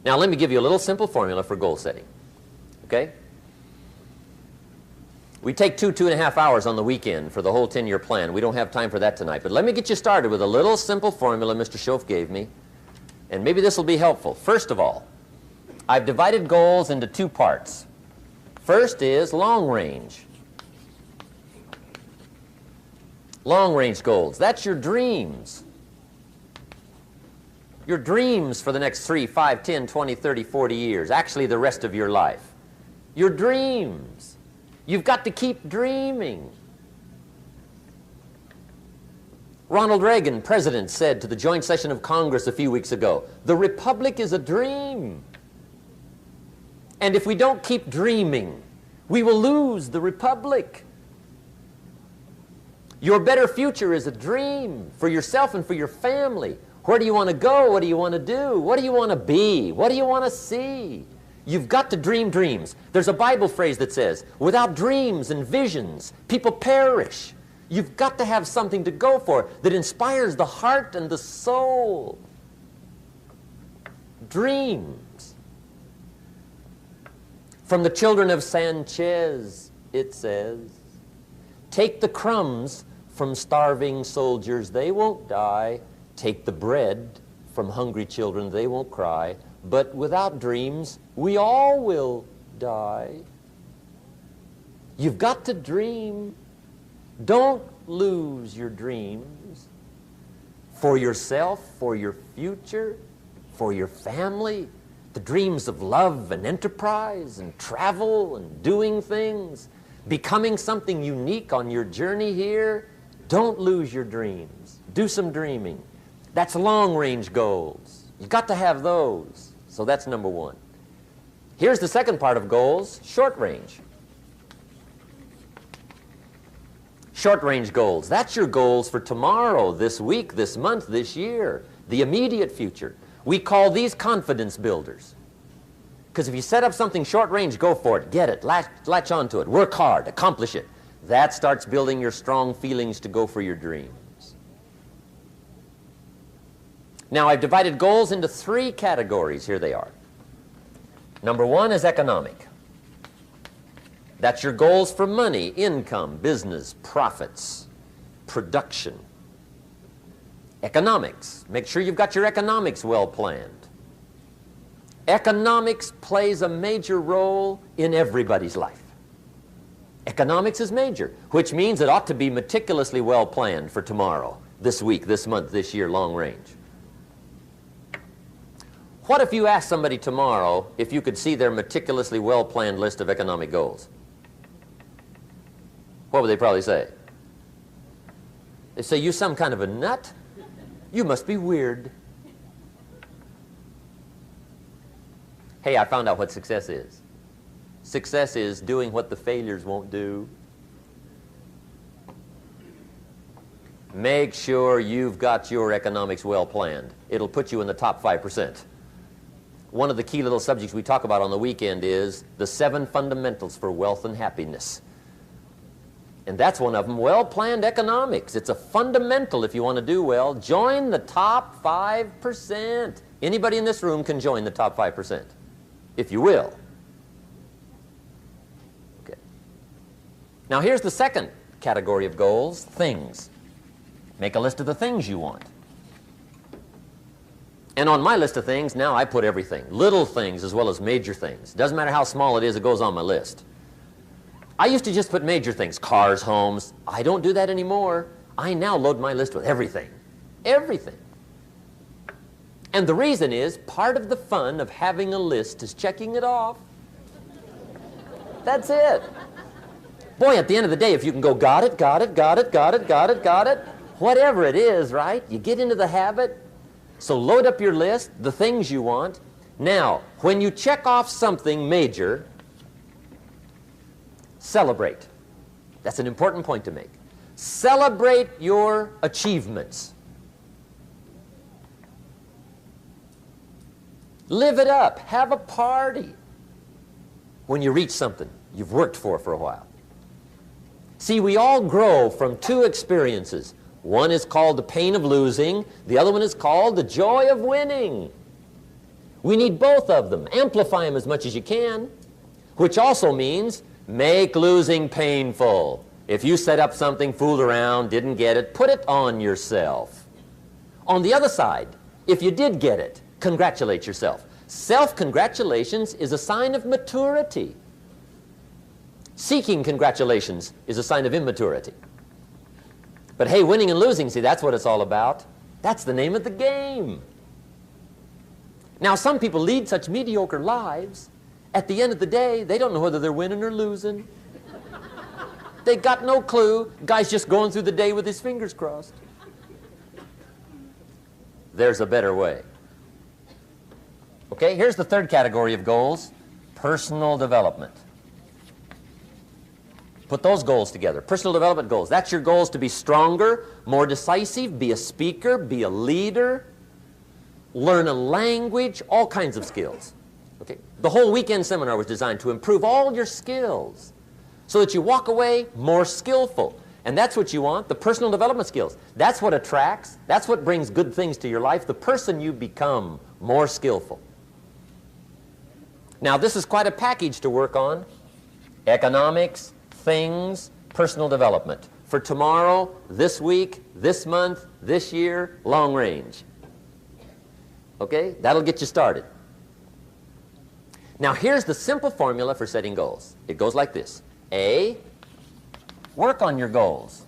Now let me give you a little simple formula for goal setting. Okay? We take 2.5 hours on the weekend for the whole 10-year plan. We don't have time for that tonight. But let me get you started with a little simple formula Mr. Schoaf gave me. And maybe this will be helpful. First of all, I've divided goals into two parts. First is long range. Long range goals. That's your dreams. Your dreams for the next 3, 5, 10, 20, 30, 40 years. Actually, the rest of your life. Your dreams. You've got to keep dreaming. Ronald Reagan, president, said to the joint session of Congress a few weeks ago, "The Republic is a dream. And if we don't keep dreaming, we will lose the Republic." Your better future is a dream for yourself and for your family. Where do you want to go? What do you want to do? What do you want to be? What do you want to see? You've got to dream dreams. There's a Bible phrase that says, without dreams and visions, people perish. You've got to have something to go for that inspires the heart and the soul. Dreams. From the children of Sanchez, it says, take the crumbs from starving soldiers, they won't die. Take the bread from hungry children, they won't cry. But without dreams, we all will die. You've got to dream. Don't lose your dreams for yourself, for your future, for your family. The dreams of love and enterprise and travel and doing things, becoming something unique on your journey here. Don't lose your dreams. Do some dreaming. That's long-range goals. You've got to have those. So that's number one. Here's the second part of goals, short range. Short-range goals. That's your goals for tomorrow, this week, this month, this year, the immediate future. We call these confidence builders. Because if you set up something short-range, go for it, get it, latch onto it, work hard, accomplish it. That starts building your strong feelings to go for your dreams. Now, I've divided goals into 3 categories. Here they are. Number 1 is economic. That's your goals for money, income, business, profits, production. Economics. Make sure you've got your economics well planned. Economics plays a major role in everybody's life. Economics is major, which means it ought to be meticulously well planned for tomorrow, this week, this month, this year, long range. What if you asked somebody tomorrow if you could see their meticulously well-planned list of economic goals? What would they probably say? They say, you some kind of a nut? You must be weird. Hey, I found out what success is. Success is doing what the failures won't do. Make sure you've got your economics well planned. It'll put you in the top 5%. One of the key little subjects we talk about on the weekend is the 7 fundamentals for wealth and happiness. And that's one of them, well-planned economics. It's a fundamental if you want to do well. Join the top 5%. Anybody in this room can join the top 5%, if you will. Okay. Now here's the second category of goals, things. Make a list of the things you want. And on my list of things, now I put everything. Little things as well as major things. Doesn't matter how small it is, it goes on my list. I used to just put major things, cars, homes. I don't do that anymore. I now load my list with everything. Everything. And the reason is, part of the fun of having a list is checking it off. That's it. Boy, at the end of the day, if you can go, got it, got it, got it, got it, got it, got it, whatever it is, right? You get into the habit. So load up your list, the things you want. Now, when you check off something major, celebrate. That's an important point to make. Celebrate your achievements. Live it up. Have a party when you reach something you've worked for a while. See, we all grow from 2 experiences. One is called the pain of losing. The other one is called the joy of winning. We need both of them. Amplify them as much as you can, which also means make losing painful. If you set up something, fooled around, didn't get it, put it on yourself. On the other side, if you did get it, congratulate yourself. Self-congratulations is a sign of maturity. Seeking congratulations is a sign of immaturity. But hey, winning and losing, see, that's what it's all about. That's the name of the game. Now, some people lead such mediocre lives, at the end of the day, they don't know whether they're winning or losing. They got no clue. Guy's just going through the day with his fingers crossed. There's a better way. Okay, here's the third category of goals, personal development. Put those goals together. Personal development goals. That's your goals to be stronger, more decisive, be a speaker, be a leader, learn a language, all kinds of skills. Okay? The whole weekend seminar was designed to improve all your skills so that you walk away more skillful. And that's what you want, the personal development skills. That's what attracts, that's what brings good things to your life, the person you become more skillful. Now, this is quite a package to work on. Economics, things, personal development. For tomorrow, this week, this month, this year, long range. Okay? That'll get you started. Now, here's the simple formula for setting goals. It goes like this. A, work on your goals.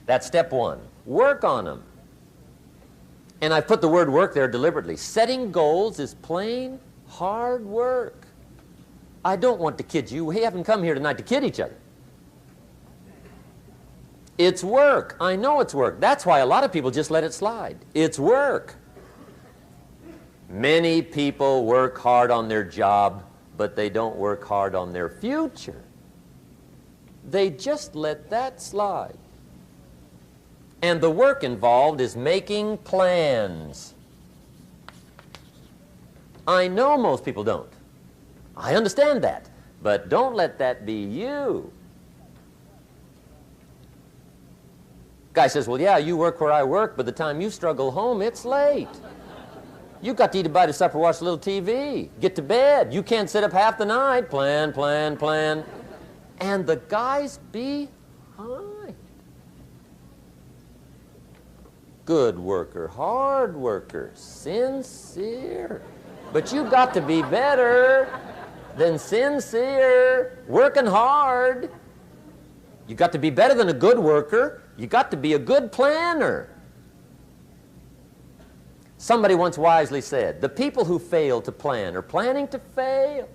That's step one. Work on them. And I put the word work there deliberately. Setting goals is plain hard work. I don't want to kid you. We haven't come here tonight to kid each other. It's work. I know it's work. That's why a lot of people just let it slide. It's work. Many people work hard on their job, but they don't work hard on their future. They just let that slide. And the work involved is making plans. I know most people don't. I understand that, but don't let that be you. Guy says, well, yeah, you work where I work, but the time you struggle home, it's late. You got to eat a bite of supper, watch a little TV, get to bed. You can't sit up half the night. Plan, plan, plan. And the guy's behind. Good worker, hard worker, sincere. But you got to be better than sincere, working hard. You got to be better than a good worker. You got to be a good planner. Somebody once wisely said, the people who fail to plan are planning to fail.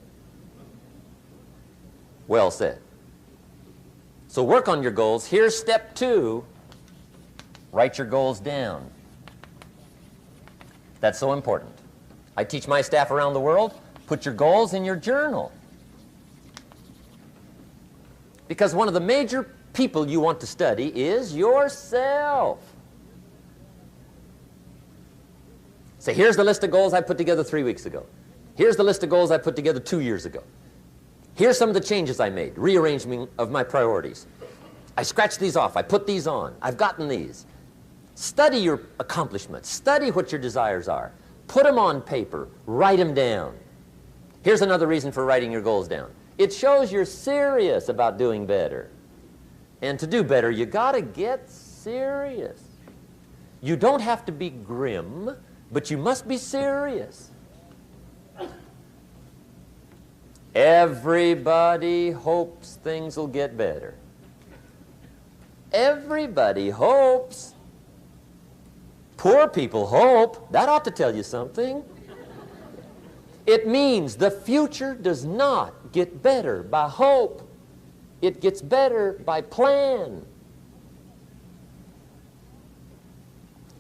Well said. So work on your goals. Here's step two. Write your goals down. That's so important. I teach my staff around the world, put your goals in your journal. Because one of the major people you want to study is yourself. So here's the list of goals I put together 3 weeks ago. Here's the list of goals I put together 2 years ago. Here's some of the changes I made, rearrangement of my priorities. I scratched these off, I put these on, I've gotten these. Study your accomplishments, study what your desires are. Put them on paper, write them down. Here's another reason for writing your goals down. It shows you're serious about doing better. And to do better, you gotta get serious. You don't have to be grim, but you must be serious. Everybody hopes things will get better. Everybody hopes. Poor people hope. That ought to tell you something. It means the future does not get better by hope. It gets better by plan.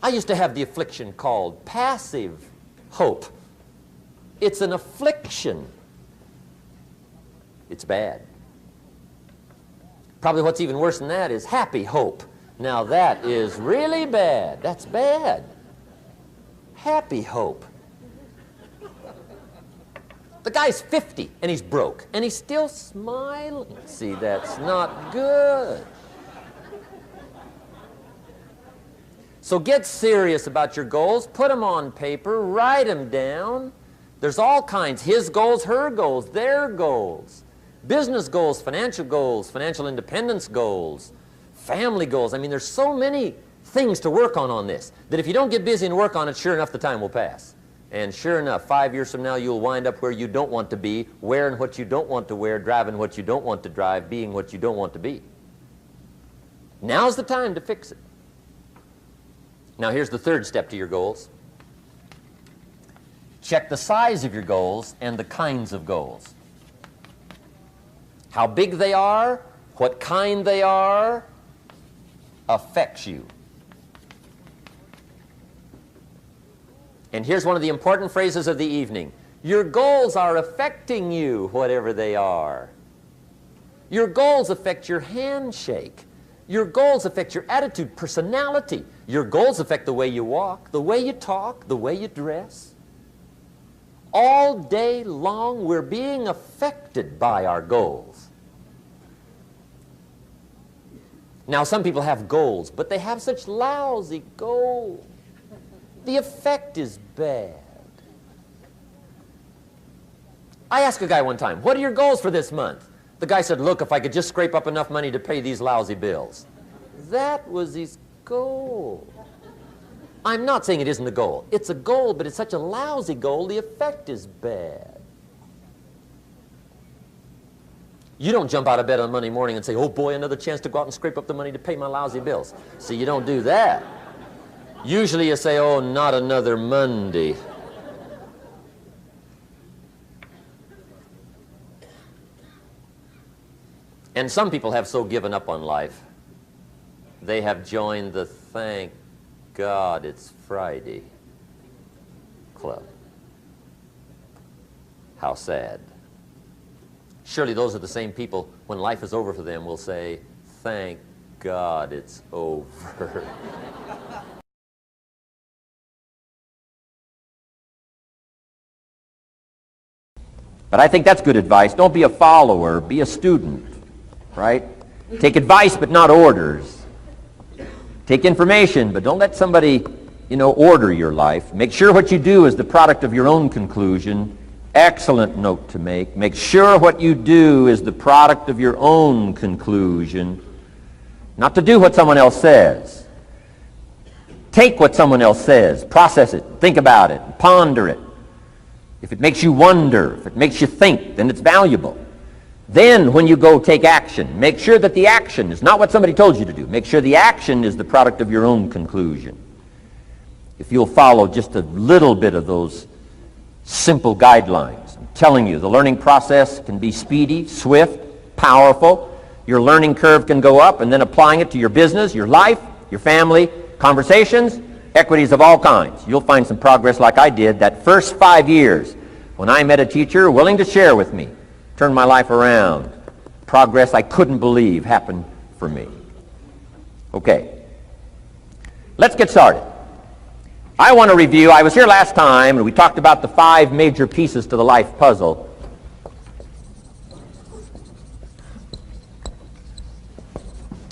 I used to have the affliction called passive hope. It's an affliction. It's bad. Probably what's even worse than that is happy hope. Now that is really bad. That's bad. Happy hope. The guy's 50 and he's broke and he's still smiling. See, that's not good. So get serious about your goals. Put them on paper. Write them down. There's all kinds. His goals, her goals, their goals. Business goals, financial independence goals, family goals. I mean, there's so many things to work on this that if you don't get busy and work on it, sure enough, the time will pass. And sure enough, 5 years from now, you'll wind up where you don't want to be, wearing what you don't want to wear, driving what you don't want to drive, being what you don't want to be. Now's the time to fix it. Now, here's the third step to your goals. Check the size of your goals and the kinds of goals. How big they are, what kind they are, affects you. And here's one of the important phrases of the evening. Your goals are affecting you, whatever they are. Your goals affect your handshake. Your goals affect your attitude, personality. Your goals affect the way you walk, the way you talk, the way you dress. All day long, we're being affected by our goals. Now, some people have goals, but they have such lousy goals. The effect is bad. I asked a guy one time, what are your goals for this month? The guy said, look, if I could just scrape up enough money to pay these lousy bills. That was his goal. I'm not saying it isn't a goal. It's a goal, but it's such a lousy goal, the effect is bad. You don't jump out of bed on Monday morning and say, oh boy, another chance to go out and scrape up the money to pay my lousy bills. See, you don't do that. Usually you say, oh, not another Monday. And some people have so given up on life, they have joined the thank God it's Friday club. How sad. Surely those are the same people, when life is over for them, will say, thank God it's over. But I think that's good advice. Don't be a follower, be a student, right? Take advice but not orders. Take information, but don't let somebody, order your life. Make sure what you do is the product of your own conclusion. Excellent note to make. Make sure what you do is the product of your own conclusion. Not to do what someone else says. Take what someone else says, process it, think about it, ponder it. If it makes you wonder, if it makes you think, then it's valuable. Then, when you go take action, make sure that the action is not what somebody told you to do. Make sure the action is the product of your own conclusion. If you'll follow just a little bit of those simple guidelines, I'm telling you, the learning process can be speedy, swift, powerful. Your learning curve can go up, and then applying it to your business, your life, your family, conversations, equities of all kinds. You'll find some progress like I did that first 5 years when I met a teacher willing to share with me. Turned my life around. Progress I couldn't believe happened for me. Okay. Let's get started. I want to review, I was here last time and we talked about the 5 major pieces to the life puzzle.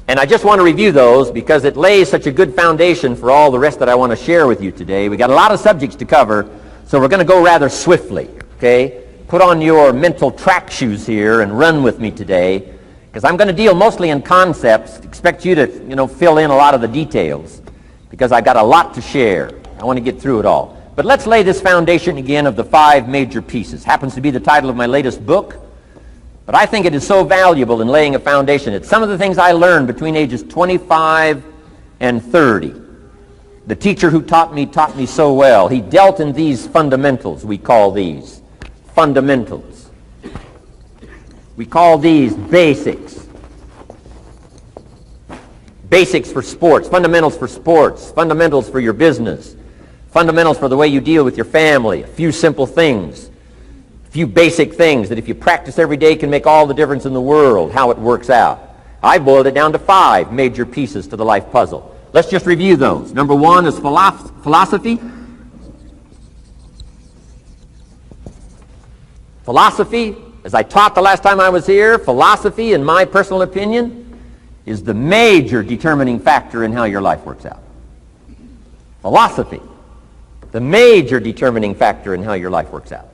And I just want to review those because it lays such a good foundation for all the rest that I want to share with you today. We got a lot of subjects to cover, so we're going to go rather swiftly, okay? Put on your mental track shoes here and run with me today, because I'm going to deal mostly in concepts. Expect you to, fill in a lot of the details, because I've got a lot to share. I want to get through it all. But let's lay this foundation again of the 5 major pieces. Happens to be the title of my latest book, but I think it is so valuable in laying a foundation. It's some of the things I learned between ages 25 and 30. The teacher who taught me so well. He dealt in these fundamentals, we call these. Fundamentals. We call these basics. Basics for sports, fundamentals for sports, fundamentals for your business, fundamentals for the way you deal with your family, a few simple things, a few basic things that if you practice every day can make all the difference in the world, how it works out. I boiled it down to 5 major pieces to the life puzzle. Let's just review those. Number 1 is philosophy. Philosophy, as I taught the last time I was here, philosophy, in my personal opinion, is the major determining factor in how your life works out. Philosophy, the major determining factor in how your life works out.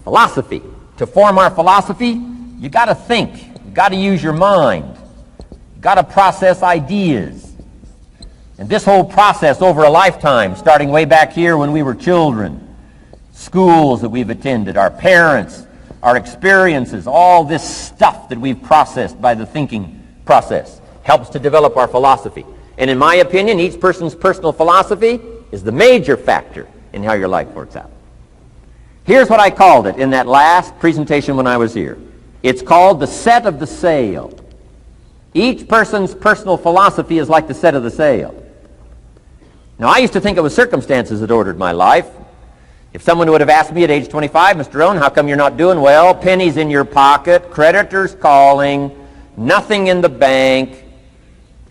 Philosophy. To form our philosophy, you got to think. You got to use your mind. You got to process ideas. And this whole process over a lifetime, starting way back here when we were children, schools that we've attended, our parents, our experiences, all this stuff that we've processed by the thinking process helps to develop our philosophy. And in my opinion, each person's personal philosophy is the major factor in how your life works out. Here's what I called it in that last presentation when I was here. It's called the set of the sail. Each person's personal philosophy is like the set of the sail. Now, I used to think it was circumstances that ordered my life. If someone would have asked me at age 25, Mr. Rohn, how come you're not doing well? Pennies in your pocket, creditors calling, nothing in the bank,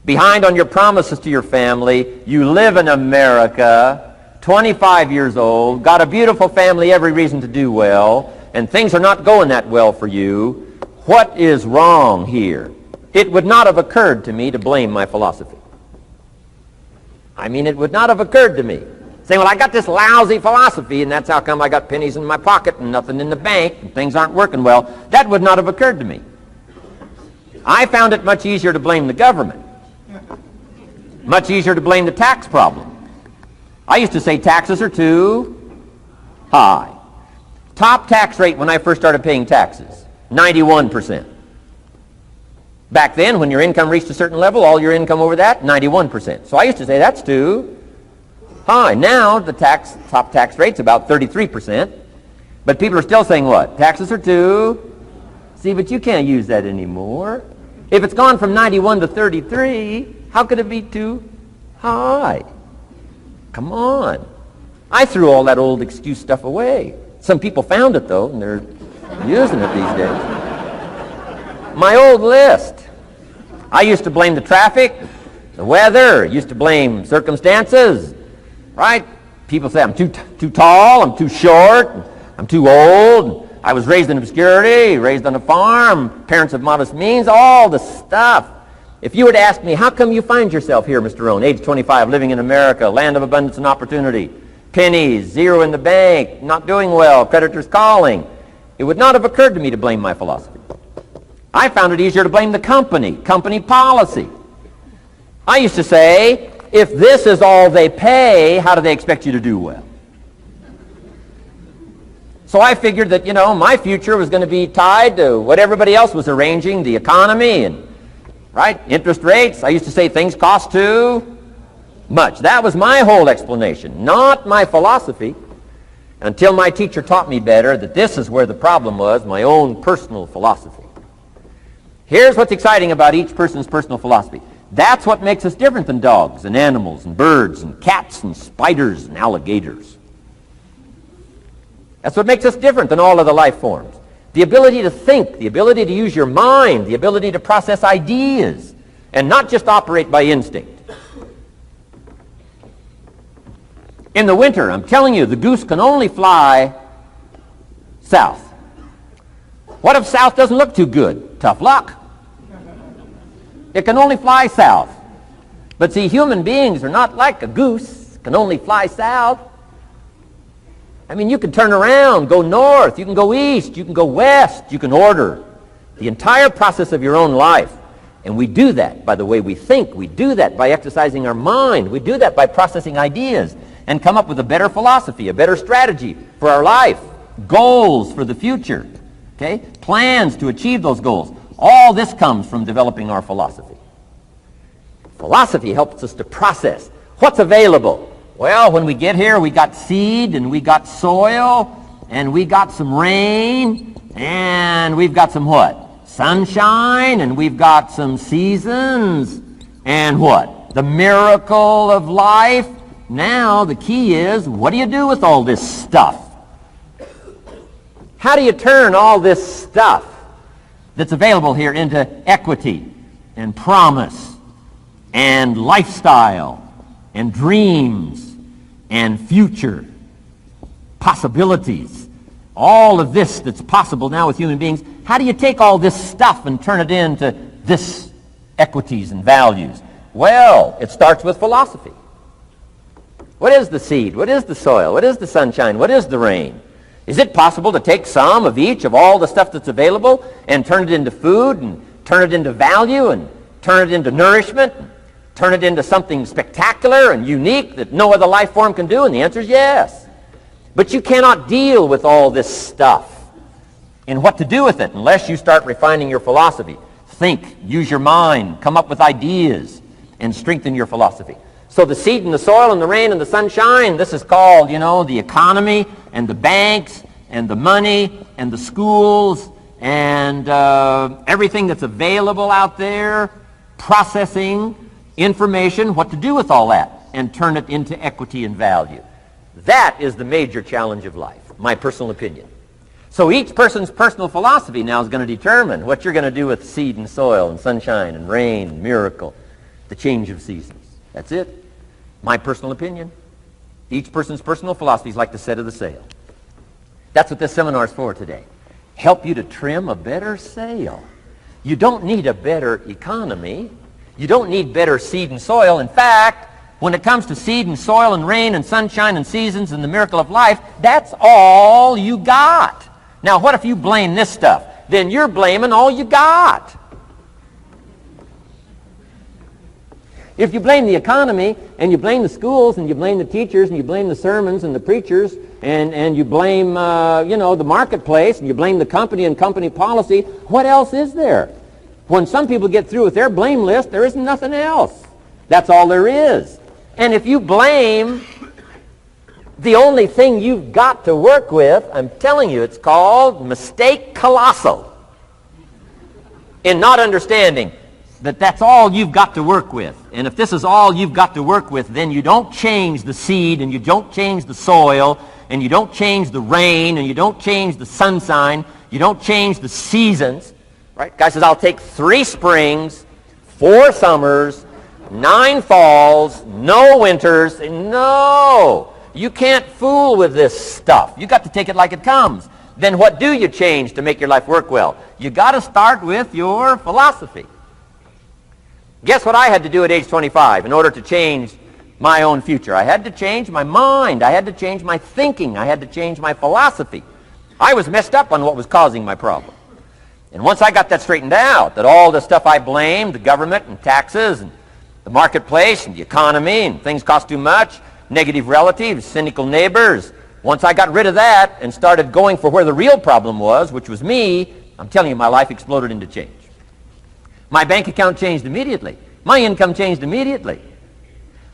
behind on your promises to your family, you live in America, 25 years old, got a beautiful family, every reason to do well, and things are not going that well for you. What is wrong here? It would not have occurred to me to blame my philosophy. I mean, it would not have occurred to me. Saying, well, I got this lousy philosophy, and that's how come I got pennies in my pocket and nothing in the bank, and things aren't working well. That would not have occurred to me. I found it much easier to blame the government. Much easier to blame the tax problem. I used to say taxes are too high. Top tax rate when I first started paying taxes, 91%. Back then, when your income reached a certain level, all your income over that, 91%. So I used to say that's too high. Now the top tax rate's about 33%. But people are still saying what? Taxes are too. See, but you can't use that anymore. If it's gone from 91 to 33, how could it be too high? Come on. I threw all that old excuse stuff away. Some people found it, though, and they're using it these days. My old list. I used to blame the traffic, the weather, used to blame circumstances, right? People say I'm too tall, I'm too short, I'm too old, I was raised in obscurity, raised on a farm, parents of modest means, all the stuff. If you were to ask me, how come you find yourself here, Mr. Rohn, age 25, living in America, land of abundance and opportunity, pennies, zero in the bank, not doing well, creditors calling, it would not have occurred to me to blame my philosophy. I found it easier to blame the company policy. I used to say, if this is all they pay, how do they expect you to do well? So I figured that, my future was going to be tied to what everybody else was arranging, the economy and, right, interest rates. I used to say things cost too much. That was my whole explanation, not my philosophy, until my teacher taught me better that this is where the problem was, my own personal philosophy. Here's what's exciting about each person's personal philosophy. That's what makes us different than dogs and animals and birds and cats and spiders and alligators. That's what makes us different than all of the life forms. The ability to think, the ability to use your mind, the ability to process ideas, and not just operate by instinct. In the winter, I'm telling you, the goose can only fly south. What if south doesn't look too good? Tough luck. It can only fly south. But see, human beings are not like a goose, can only fly south. I mean, you can turn around, go north, you can go east, you can go west, you can order the entire process of your own life. And we do that by the way we think. We do that by exercising our mind. We do that by processing ideas and come up with a better philosophy, a better strategy for our life, goals for the future. Okay? Plans to achieve those goals. All this comes from developing our philosophy. Philosophy helps us to process what's available. Well, when we get here, we got seed, and we got soil, and we got some rain, and we've got some what? Sunshine, and we've got some seasons, and what? The miracle of life. Now, the key is, what do you do with all this stuff? How do you turn all this stuff that's available here into equity and promise and lifestyle and dreams and future possibilities? All of this that's possible now with human beings, how do you take all this stuff and turn it into this equities and values? Well, it starts with philosophy. What is the seed? What is the soil? What is the sunshine? What is the rain? Is it possible to take some of each of all the stuff that's available and turn it into food and turn it into value and turn it into nourishment and turn it into something spectacular and unique that no other life form can do? And the answer is yes. But you cannot deal with all this stuff and what to do with it unless you start refining your philosophy. Think, use your mind, come up with ideas, and strengthen your philosophy. So the seed and the soil and the rain and the sunshine, this is called, the economy and the banks and the money and the schools and everything that's available out there, processing information, what to do with all that, and turn it into equity and value. That is the major challenge of life, my personal opinion. So each person's personal philosophy now is going to determine what you're going to do with seed and soil and sunshine and rain and miracle, the change of seasons. That's it. My personal opinion. Each person's personal philosophy is like the set of the sail. That's what this seminar is for today. Help you to trim a better sail. You don't need a better economy. You don't need better seed and soil. In fact, when it comes to seed and soil and rain and sunshine and seasons and the miracle of life, that's all you got. Now, what if you blame this stuff? Then you're blaming all you got. If you blame the economy, and you blame the schools, and you blame the teachers, and you blame the sermons and the preachers, and you blame, the marketplace, and you blame the company and company policy, what else is there? When some people get through with their blame list, there isn't nothing else. That's all there is. And if you blame the only thing you've got to work with, I'm telling you, it's called mistake colossal in not understanding that that's all you've got to work with. And if this is all you've got to work with, then you don't change the seed, and you don't change the soil, and you don't change the rain, and you don't change the sunshine, you don't change the seasons. Right? Guy says, I'll take 3 springs, 4 summers, 9 falls, no winters. No! You can't fool with this stuff. You got to take it like it comes. Then what do you change to make your life work well? You got to start with your philosophy. Guess what I had to do at age 25 in order to change my own future? I had to change my mind. I had to change my thinking. I had to change my philosophy. I was messed up on what was causing my problem. And once I got that straightened out, that all the stuff I blamed, the government and taxes and the marketplace and the economy and things cost too much, negative relatives, cynical neighbors, once I got rid of that and started going for where the real problem was, which was me, I'm telling you, my life exploded into change. My bank account changed immediately. My income changed immediately.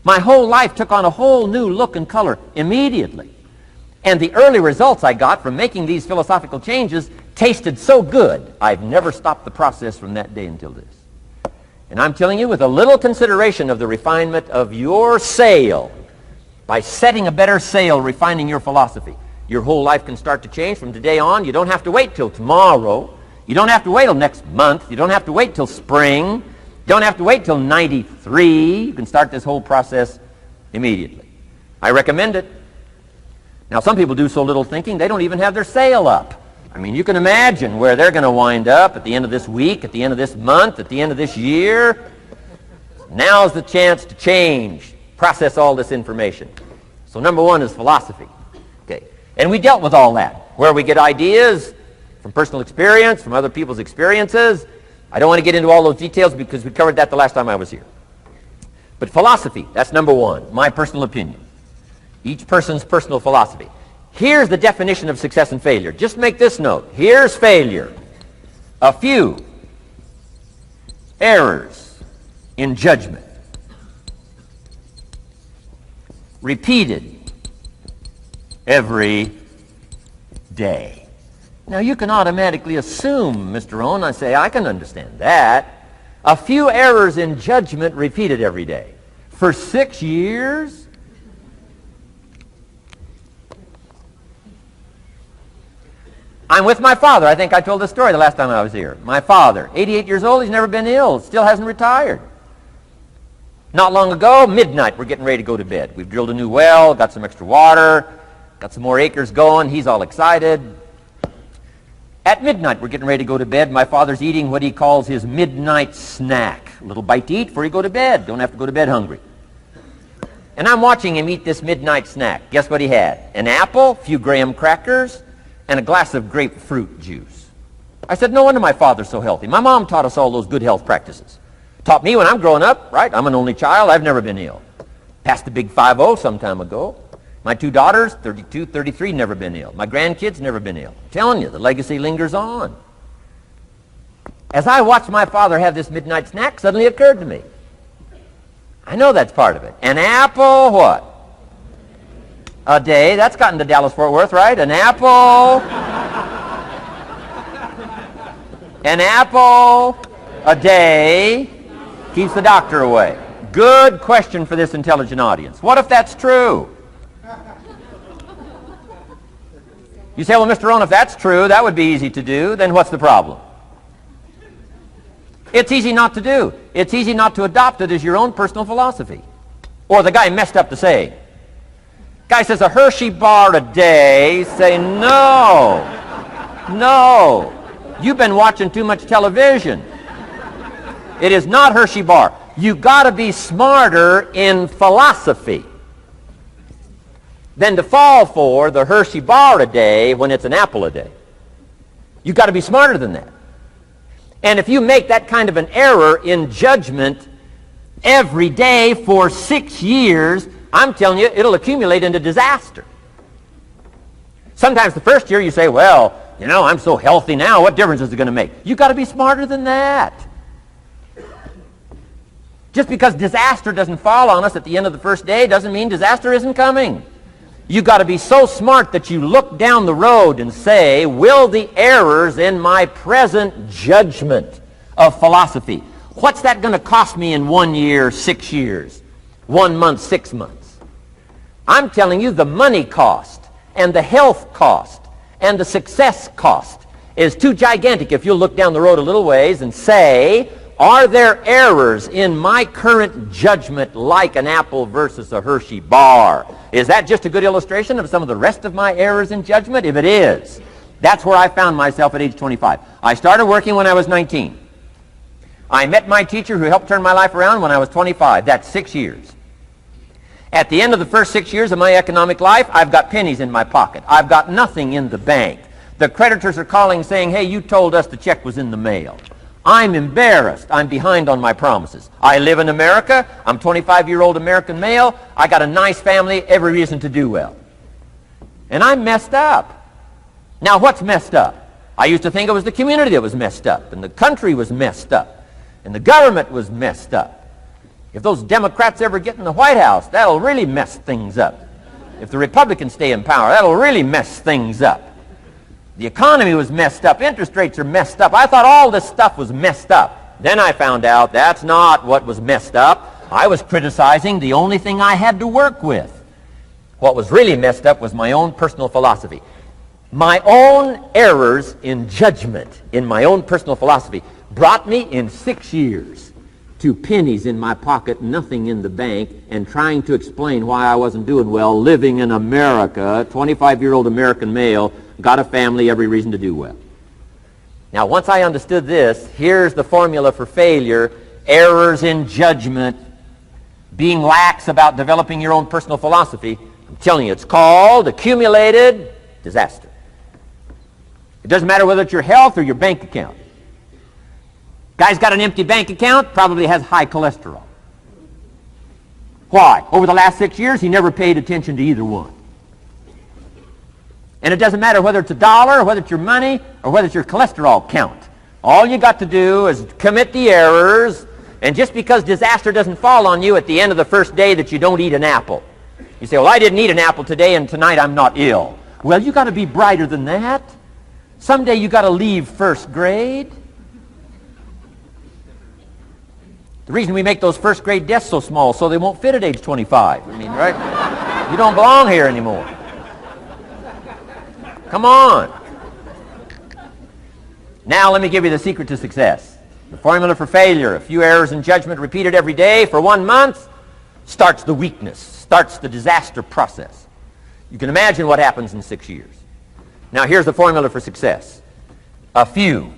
My whole life took on a whole new look and color immediately. And the early results I got from making these philosophical changes tasted so good, I've never stopped the process from that day until this. And I'm telling you, with a little consideration of the refinement of your sail, by setting a better sail, refining your philosophy, your whole life can start to change from today on. You don't have to wait till tomorrow. You don't have to wait till next month. You don't have to wait till spring. You don't have to wait till 93. You can start this whole process immediately. I recommend it. Now, some people do so little thinking, they don't even have their sail up. I mean, you can imagine where they're going to wind up at the end of this week, at the end of this month, at the end of this year. Now's the chance to change, process all this information. So number 1 is philosophy. Okay. And we dealt with all that, where we get ideas from personal experience, from other people's experiences. I don't want to get into all those details because we covered that the last time I was here. But philosophy, that's number 1, my personal opinion. Each person's personal philosophy. Here's the definition of success and failure. Just make this note. Here's failure. A few errors in judgment, repeated every day. Now, you can automatically assume, Mr. Rohn, I say, I can understand that. A few errors in judgment repeated every day. For 6 years? I'm with my father. I think I told this story the last time I was here. My father, 88 years old, he's never been ill, still hasn't retired. Not long ago, midnight, we're getting ready to go to bed. We've drilled a new well, got some extra water, got some more acres going. He's all excited. At midnight, we're getting ready to go to bed. My father's eating what he calls his midnight snack. A little bite to eat before you go to bed. Don't have to go to bed hungry. And I'm watching him eat this midnight snack. Guess what he had? An apple, a few graham crackers, and a glass of grapefruit juice. I said, no wonder my father's so healthy. My mom taught us all those good health practices. Taught me when I'm growing up, right? I'm an only child. I've never been ill. Passed the big 5-0 some time ago. My 2 daughters, 32, 33, never been ill. My grandkids, never been ill. I'm telling you, the legacy lingers on. As I watched my father have this midnight snack, suddenly it occurred to me. I know that's part of it. An apple, what? A day. That's gotten to Dallas-Fort Worth, right? An apple. An apple a day keeps the doctor away. Good question for this intelligent audience. What if that's true? You say, well, Mr. Rohn, if that's true, that would be easy to do. Then what's the problem? It's easy not to do. It's easy not to adopt it as your own personal philosophy. Or the guy messed up the saying. Guy says a Hershey bar a day. Say, no. No. You've been watching too much television. It is not Hershey bar. You got to be smarter in philosophy than to fall for the Hershey bar a day when it's an apple a day. You got to be smarter than that. And if you make that kind of an error in judgment every day for 6 years, I'm telling you, it'll accumulate into disaster. Sometimes the first year you say, well, you know, I'm so healthy now, what difference is it going to make? You've got to be smarter than that. Just because disaster doesn't fall on us at the end of the first day doesn't mean disaster isn't coming. You've got to be so smart that you look down the road and say, will the errors in my present judgment of philosophy, what's that going to cost me in 1 year, 6 years, 1 month, 6 months? I'm telling you the money cost and the health cost and the success cost is too gigantic if you'll look down the road a little ways and say, are there errors in my current judgment like an apple versus a Hershey bar? Is that just a good illustration of some of the rest of my errors in judgment? If it is, that's where I found myself at age 25. I started working when I was 19. I met my teacher who helped turn my life around when I was 25. That's 6 years. At the end of the first 6 years of my economic life, I've got pennies in my pocket. I've got nothing in the bank. The creditors are calling saying, hey, you told us the check was in the mail. I'm embarrassed. I'm behind on my promises. I live in America. I'm 25-year-old American male. I got a nice family, every reason to do well. And I'm messed up. Now, what's messed up? I used to think it was the community that was messed up, and the country was messed up, and the government was messed up. If those Democrats ever get in the White House, that'll really mess things up. If the Republicans stay in power, that'll really mess things up. The economy was messed up. Interest rates are messed up. I thought all this stuff was messed up. Then I found out that's not what was messed up. I was criticizing the only thing I had to work with. What was really messed up was my own personal philosophy. My own errors in judgment in my own personal philosophy brought me in 6 years to pennies in my pocket, nothing in the bank, and trying to explain why I wasn't doing well living in America, 25-year-old American male, got a family, every reason to do well. Now, once I understood this, here's the formula for failure: errors in judgment, being lax about developing your own personal philosophy. I'm telling you, it's called accumulated disaster. It doesn't matter whether it's your health or your bank account. Guy's got an empty bank account, probably has high cholesterol. Why? Over the last 6 years, he never paid attention to either one. And it doesn't matter whether it's a dollar, or whether it's your money, or whether it's your cholesterol count. All you got to do is commit the errors, and just because disaster doesn't fall on you at the end of the first day that you don't eat an apple. You say, well, I didn't eat an apple today, and tonight I'm not ill. Well, you got to be brighter than that. Someday you got to leave first grade. The reason we make those first grade desks so small so they won't fit at age 25. I mean, right? You don't belong here anymore. Come on. Now let me give you the secret to success. The formula for failure: a few errors in judgment repeated every day for 1 month starts the weakness, starts the disaster process. You can imagine what happens in 6 years. Now here's the formula for success: a few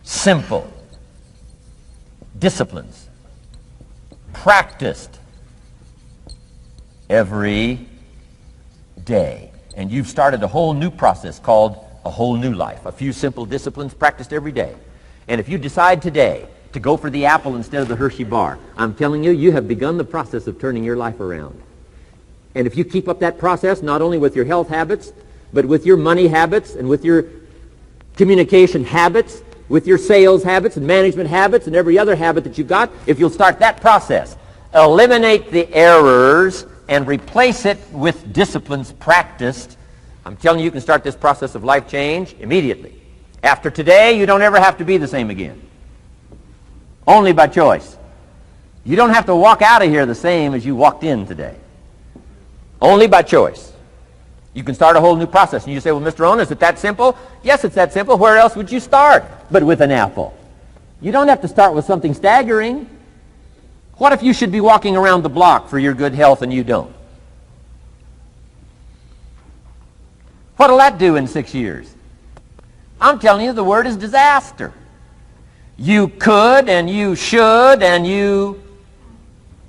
simple disciplines practiced every day. And you've started a whole new process called a whole new life. A few simple disciplines practiced every day. And if you decide today to go for the apple instead of the Hershey bar, I'm telling you, you have begun the process of turning your life around. And if you keep up that process, not only with your health habits, but with your money habits and with your communication habits, with your sales habits and management habits and every other habit that you've got, if you'll start that process, eliminate the errors and replace it with disciplines practiced, I'm telling you, you can start this process of life change immediately. After today, you don't ever have to be the same again. Only by choice. You don't have to walk out of here the same as you walked in today. Only by choice. You can start a whole new process. And you say, well, Mr. Rohn, is it that simple? Yes, it's that simple. Where else would you start but with an apple? You don't have to start with something staggering. What if you should be walking around the block for your good health and you don't? What'll that do in 6 years? I'm telling you, the word is disaster. You could and you should and you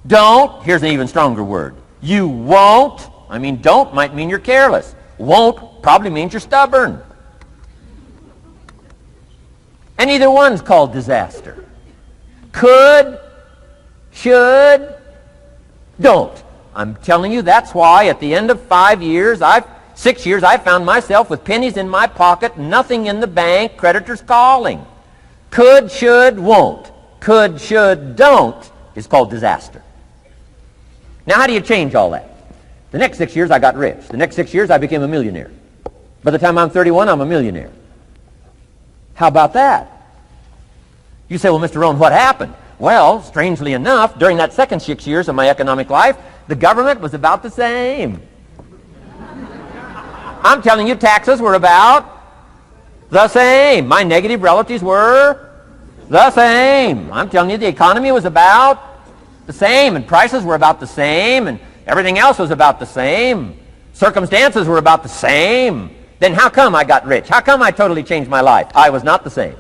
don't. Here's an even stronger word. You won't. I mean, don't might mean you're careless. Won't probably means you're stubborn. And either one's called disaster. Could, should, don't. I'm telling you, that's why at the end of 6 years, I found myself with pennies in my pocket, nothing in the bank, creditors calling. Could, should, won't. Could, should, don't is called disaster. Now, how do you change all that? The next 6 years, I got rich. The next 6 years, I became a millionaire. By the time I'm 31, I'm a millionaire. How about that? You say, well, Mr. Rohn, what happened? Well, strangely enough, during that second 6 years of my economic life, the government was about the same. I'm telling you, taxes were about the same. My negative relatives were the same. I'm telling you, the economy was about the same, and prices were about the same, and everything else was about the same. Circumstances were about the same. Then how come I got rich? How come I totally changed my life? I was not the same.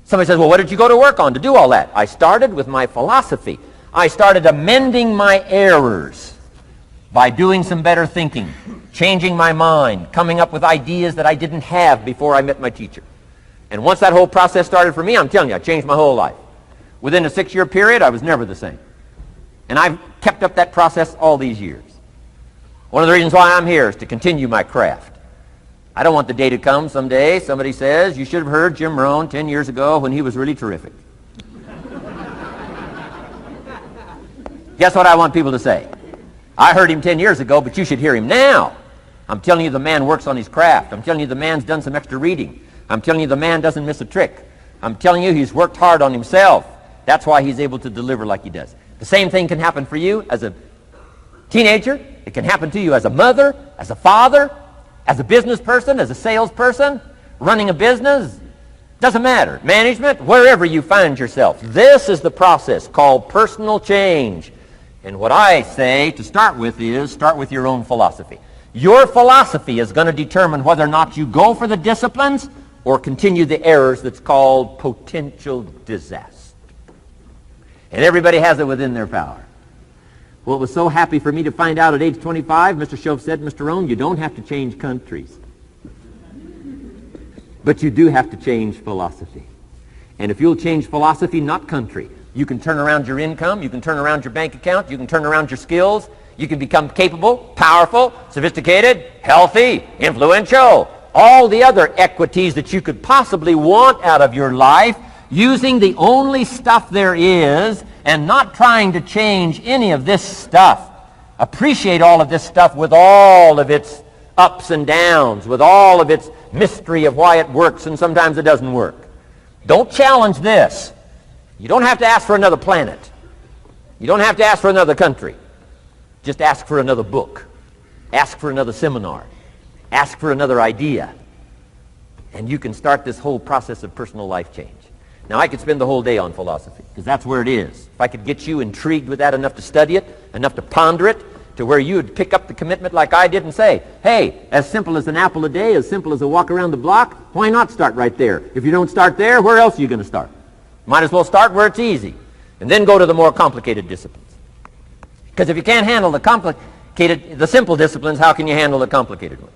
Somebody says, well, what did you go to work on to do all that? I started with my philosophy. I started amending my errors by doing some better thinking, changing my mind, coming up with ideas that I didn't have before I met my teacher. And once that whole process started for me, I'm telling you, I changed my whole life. Within a 6-year period, I was never the same. And I've kept up that process all these years. One of the reasons why I'm here is to continue my craft. I don't want the day to come someday somebody says, you should have heard Jim Rohn 10 years ago when he was really terrific. Guess what I want people to say? I heard him 10 years ago, but you should hear him now. I'm telling you, the man works on his craft. I'm telling you, the man's done some extra reading. I'm telling you, the man doesn't miss a trick. I'm telling you, he's worked hard on himself. That's why he's able to deliver like he does. The same thing can happen for you as a teenager. It can happen to you as a mother, as a father, as a business person, as a salesperson, running a business. Doesn't matter. Management, wherever you find yourself. This is the process called personal change. And what I say to start with is, start with your own philosophy. Your philosophy is going to determine whether or not you go for the disciplines or continue the errors that's called potential disaster. And everybody has it within their power. Well, it was so happy for me to find out at age 25, Mr. Shoaff said, Mr. Rohn, you don't have to change countries. But you do have to change philosophy. And if you'll change philosophy, not country, you can turn around your income, you can turn around your bank account, you can turn around your skills, you can become capable, powerful, sophisticated, healthy, influential, all the other equities that you could possibly want out of your life, using the only stuff there is and not trying to change any of this stuff. Appreciate all of this stuff with all of its ups and downs, with all of its mystery of why it works and sometimes it doesn't work. Don't challenge this. You don't have to ask for another planet. You don't have to ask for another country. Just ask for another book. Ask for another seminar. Ask for another idea. And you can start this whole process of personal life change. Now, I could spend the whole day on philosophy, because that's where it is. If I could get you intrigued with that enough to study it, enough to ponder it, to where you would pick up the commitment like I did and say, hey, as simple as an apple a day, as simple as a walk around the block, why not start right there? If you don't start there, where else are you going to start? Might as well start where it's easy, and then go to the more complicated disciplines. Because if you can't handle the simple disciplines, how can you handle the complicated ones?